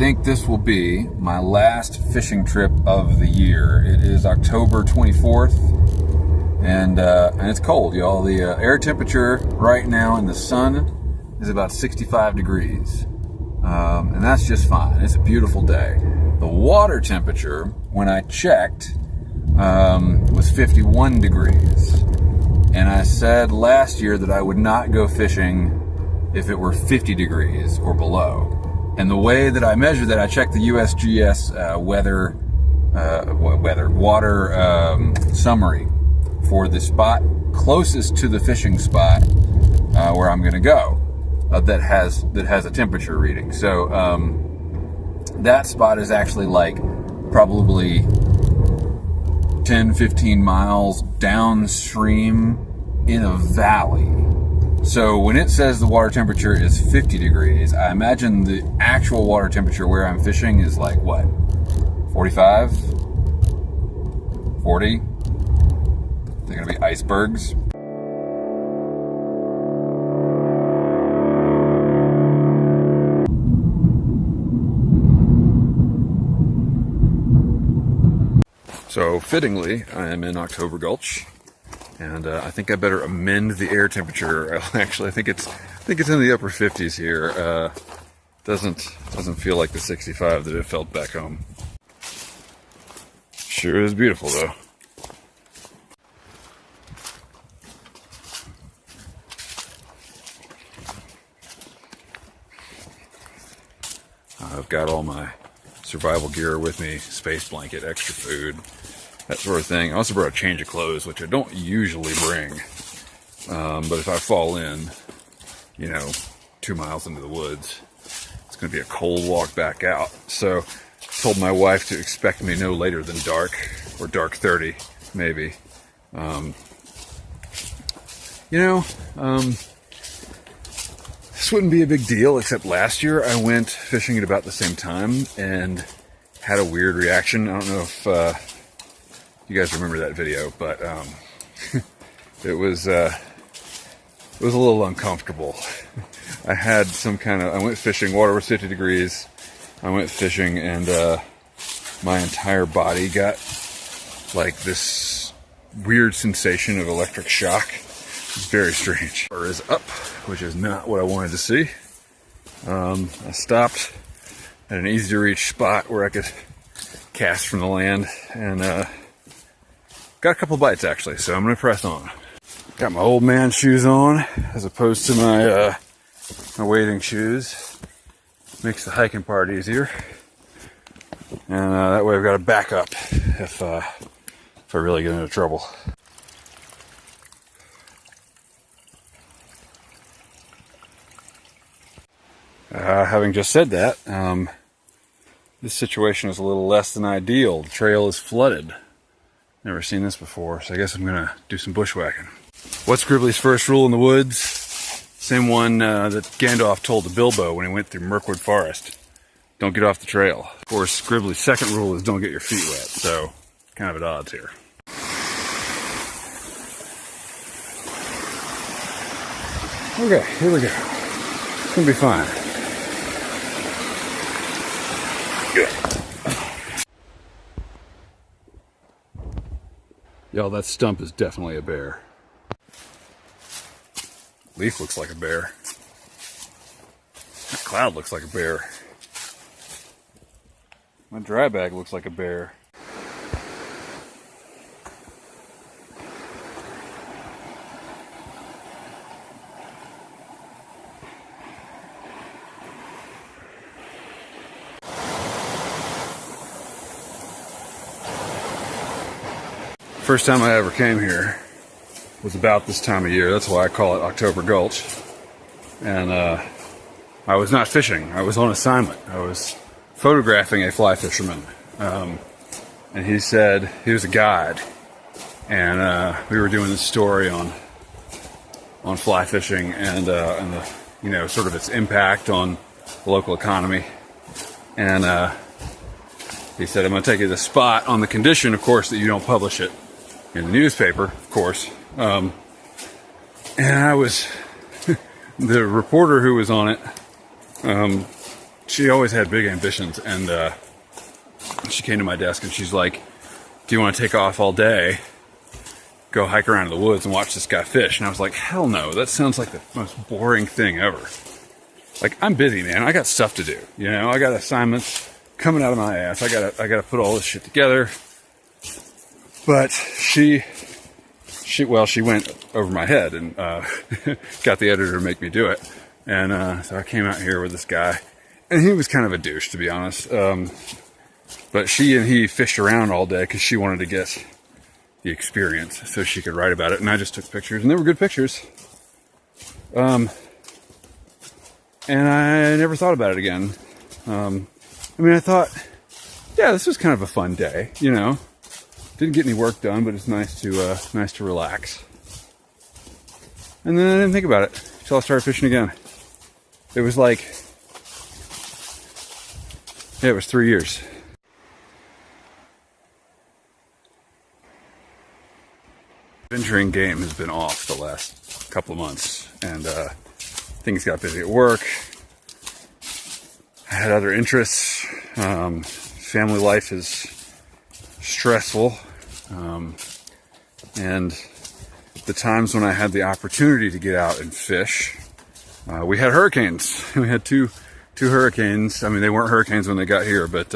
think this will be my last fishing trip of the year. It is October 24th, and it's cold, y'all. The air temperature right now in the sun is about 65 degrees, and that's just fine. It's a beautiful day. The water temperature, when I checked, was 51 degrees, and I said last year that I would not go fishing if it were 50 degrees or below. And the way that I measure that, I checked the USGS water summary for the spot closest to the fishing spot where I'm going to go that has a temperature reading. So that spot is actually like probably 10-15 miles downstream in a valley. So when it says the water temperature is 50 degrees, I imagine the actual water temperature where I'm fishing is like what? 45? 40? They're gonna be icebergs. So fittingly, I am in October Gulch. And I think I better amend the air temperature. Actually, I think it's in the upper 50s here. Doesn't feel like the 65 that it felt back home. Sure is beautiful though. I've got all my survival gear with me: space blanket, extra food, that sort of thing. I also brought a change of clothes, which I don't usually bring. But if I fall in, 2 miles into the woods, it's going to be a cold walk back out. So I told my wife to expect me no later than dark, or dark 30, maybe. This wouldn't be a big deal, except last year I went fishing at about the same time and had a weird reaction. I don't know if you guys remember that video, but it was a little uncomfortable. I had I went fishing, water was 50 degrees. I went fishing and my entire body got like this weird sensation of electric shock. It's very strange. Water is up, which is not what I wanted to see. I stopped at an easy to reach spot where I could cast from the land, and got a couple bites actually, so I'm gonna press on. Got my old man shoes on as opposed to my wading shoes. Makes the hiking part easier, and that way I've got a backup if I really get into trouble. Having just said that, this situation is a little less than ideal. The trail is flooded. Never seen this before, so I guess I'm gonna do some bushwhacking. What's Gribbly's first rule in the woods? Same one that Gandalf told to Bilbo when he went through Mirkwood Forest. Don't get off the trail. Of course, Gribbly's second rule is don't get your feet wet, so kind of at odds here. Okay, here we go. It's gonna be fine. Y'all, that stump is definitely a bear. Leaf looks like a bear. That cloud looks like a bear. My dry bag looks like a bear. First time I ever came here was about this time of year. That's why I call it October Gulch. And I was not fishing. I was on assignment. I was photographing a fly fisherman. And he said he was a guide. And we were doing this story on fly fishing and the sort of its impact on the local economy. And he said, I'm going to take you to the spot on the condition, of course, that you don't publish it in the newspaper, of course. And I was, the reporter who was on it she always had big ambitions, and she came to my desk and she's like, do you want to take off all day, go hike around in the woods and watch this guy fish? And I was like, hell no, that sounds like the most boring thing ever. Like, I'm busy, man. I got stuff to do. You know, I got assignments coming out of my ass. I gotta put all this shit together. But she went over my head and got the editor to make me do it. And so I came out here with this guy, and he was kind of a douche, to be honest. But she and he fished around all day because she wanted to get the experience so she could write about it. And I just took pictures, and they were good pictures. And I never thought about it again. I mean, I thought, yeah, this was kind of a fun day, you know. Didn't get any work done, but it's nice to relax. And then I didn't think about it until I started fishing again. It was like, yeah, it was 3 years. Venturing game has been off the last couple of months, and things got busy at work. I had other interests. Family life is stressful. And the times when I had the opportunity to get out and fish, we had hurricanes. We had two hurricanes. I mean, they weren't hurricanes when they got here, but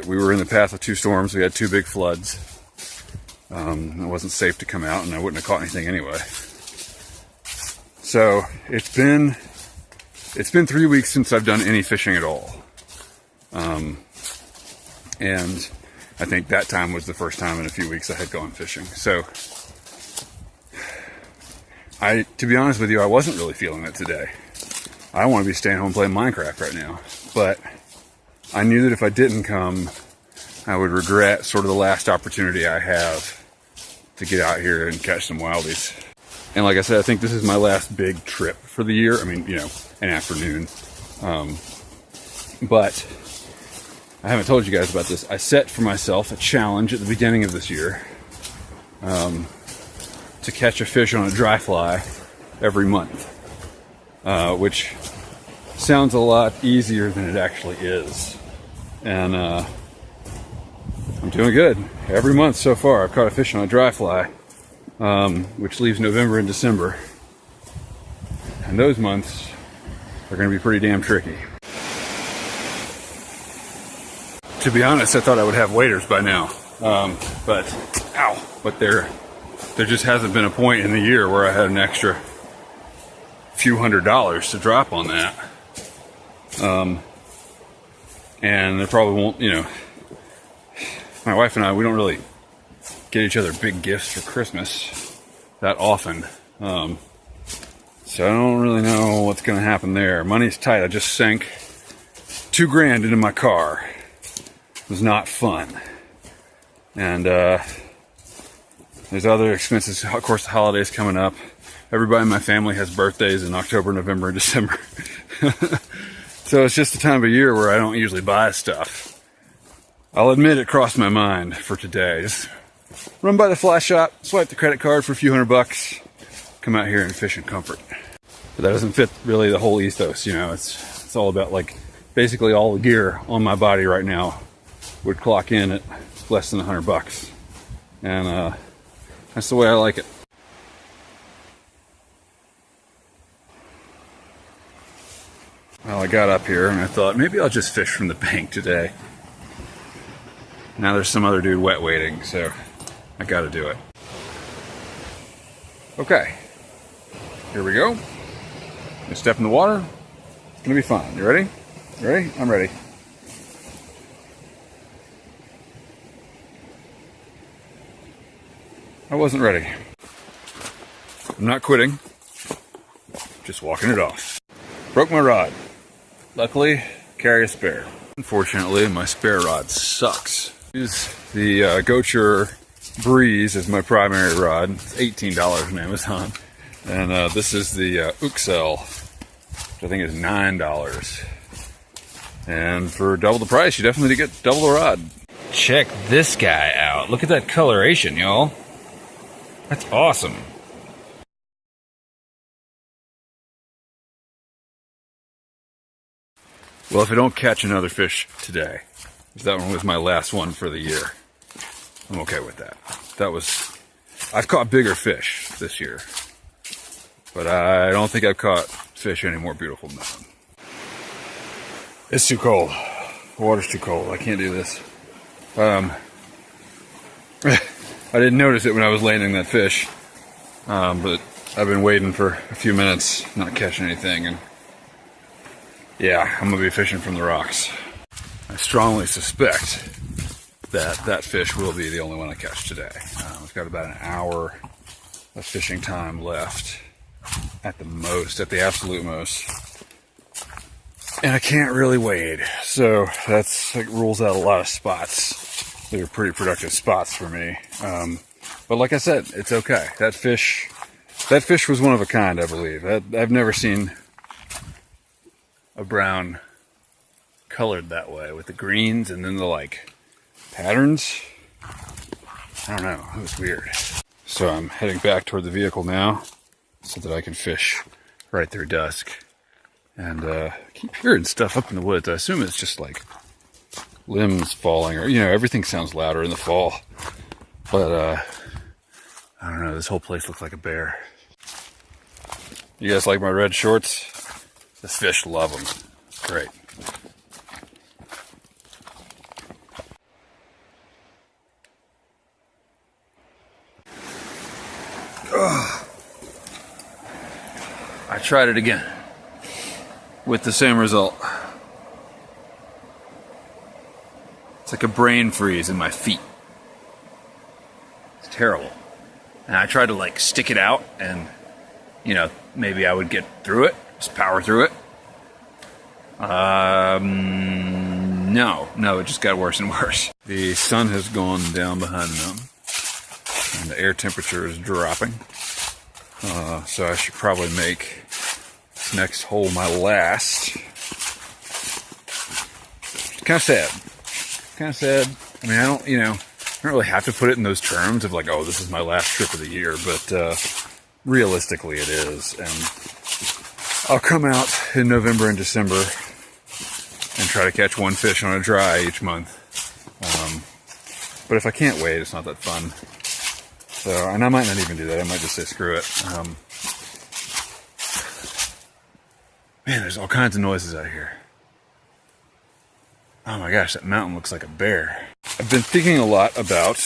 we were in the path of two storms. We had two big floods. It wasn't safe to come out, and I wouldn't have caught anything anyway. So it's been 3 weeks since I've done any fishing at all. And I think that time was the first time in a few weeks I had gone fishing. So to be honest with you, I wasn't really feeling it today. I want to be staying home playing Minecraft right now. But I knew that if I didn't come, I would regret sort of the last opportunity I have to get out here and catch some wildies. And like I said, I think this is my last big trip for the year. I mean, you know, an afternoon. But I haven't told you guys about this. I set for myself a challenge at the beginning of this year to catch a fish on a dry fly every month, which sounds a lot easier than it actually is. And I'm doing good. Every month so far, I've caught a fish on a dry fly, which leaves November and December. And those months are going to be pretty damn tricky. To be honest, I thought I would have waders by now, but there just hasn't been a point in the year where I had an extra few $100s to drop on that. And there probably won't, you know, my wife and I, we don't really get each other big gifts for Christmas that often. So I don't really know what's going to happen there. Money's tight. I just sank $2,000 into my car. It was not fun. And there's other expenses. Of course, the holidays coming up. Everybody in my family has birthdays in October, November, and December. So it's just the time of year where I don't usually buy stuff. I'll admit it crossed my mind for today. Just run by the fly shop, swipe the credit card for a few $100, come out here and fish in comfort. But that doesn't fit really the whole ethos, you know. It's all about, like, basically all the gear on my body right now would clock in at less than $100. And that's the way I like it. Well, I got up here and I thought maybe I'll just fish from the bank today. Now there's some other dude wet waiting, so I gotta do it. Okay, here we go. Gonna step in the water. It's gonna be fun. You ready? You ready? I'm ready. I wasn't ready. I'm not quitting. Just walking it off. Broke my rod. Luckily, carry a spare. Unfortunately, my spare rod sucks. Use the Gocher Breeze as my primary rod. It's $18 on Amazon. And this is the Uxel, which I think is $9. And for double the price, you definitely get double the rod. Check this guy out. Look at that coloration, y'all. That's awesome. Well, if I don't catch another fish today, if that one was my last one for the year, I'm okay with that. I've caught bigger fish this year, but I don't think I've caught fish any more beautiful than that one. It's too cold. The water's too cold. I can't do this. I didn't notice it when I was landing that fish, but I've been waiting for a few minutes, not catching anything, and yeah, I'm gonna be fishing from the rocks. I strongly suspect that that fish will be the only one I catch today. I've got about an hour of fishing time left at the most, at the absolute most. And I can't really wade, so that's like rules out a lot of spots. They're pretty productive spots for me. But like I said, it's okay. That fish was one of a kind, I believe. I've never seen a brown colored that way with the greens and then the like patterns. I don't know, it was weird. So I'm heading back toward the vehicle now so that I can fish right through dusk. And I keep hearing stuff up in the woods. I assume it's just like limbs falling, or, you know, everything sounds louder in the fall. But I don't know, this whole place looks like a bear. You guys like my red shorts? The fish love them. It's great. Ugh. I tried it again with the same result. It's like a brain freeze in my feet. It's terrible. And I tried to like stick it out and, you know, maybe I would get through it, just power through it. No, it just got worse and worse. The sun has gone down behind the mountain and the air temperature is dropping. So I should probably make this next hole my last. It's kind of sad. I mean, I don't really have to put it in those terms of like, oh, this is my last trip of the year, but realistically it is. And I'll come out in November and December and try to catch one fish on a dry each month. But if I can't wait, it's not that fun. So, and I might not even do that. I might just say screw it. Man, there's all kinds of noises out here. Oh my gosh, that mountain looks like a bear. I've been thinking a lot about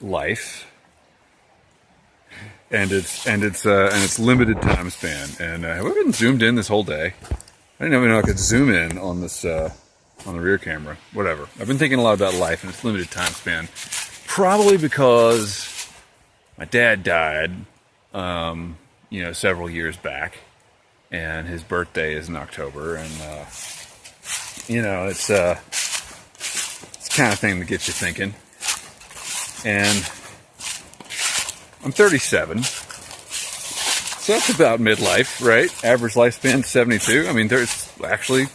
life and its limited time span. And have I been zoomed in this whole day? I didn't even know I could zoom in on this on the rear camera. Whatever. I've been thinking a lot about life and its limited time span. Probably because my dad died, several years back. And his birthday is in October, and it's the kind of thing that gets you thinking. And I'm 37, so that's about midlife, right? Average lifespan 72. I mean, there's actually a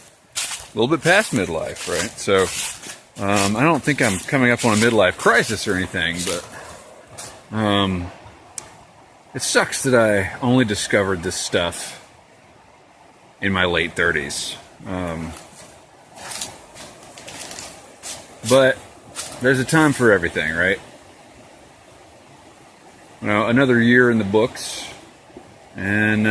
little bit past midlife, right? So I don't think I'm coming up on a midlife crisis or anything, but it sucks that I only discovered this stuff in my late 30s. But there's a time for everything, right? Another year in the books, and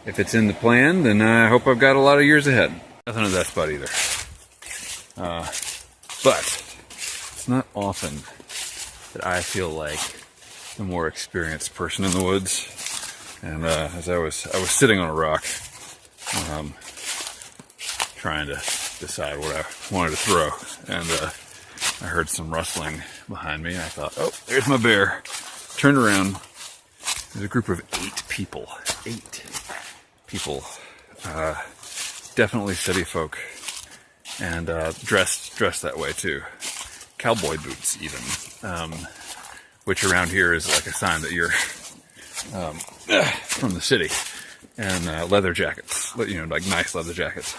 if it's in the plan, then I hope I've got a lot of years ahead. Nothing of that spot either. But it's not often that I feel like the more experienced person in the woods. And as I was sitting on a rock, trying to decide what I wanted to throw, and I heard some rustling behind me. I thought, oh, there's my bear. Turned around. There's a group of 8 people. 8 people. Definitely city folk, and dressed that way too. Cowboy boots, even. Which around here is like a sign that you're from the city. And leather jackets, like nice leather jackets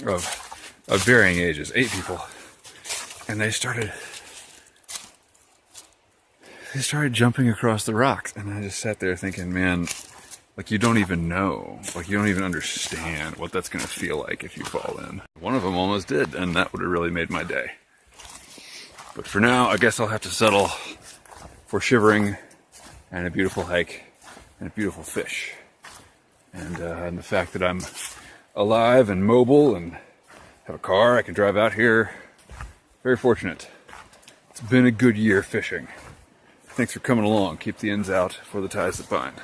of varying ages. 8 people, and they started they started jumping across the rocks. And I just sat there thinking, man, like you don't even know, like you don't even understand what that's gonna feel like if you fall in. One of them almost did, and that would have really made my day. But for now, I guess I'll have to settle for shivering and a beautiful hike and a beautiful fish. And the fact that I'm alive and mobile and have a car I can drive out here. Very fortunate. It's been a good year fishing. Thanks for coming along. Keep the ends out for the ties that bind.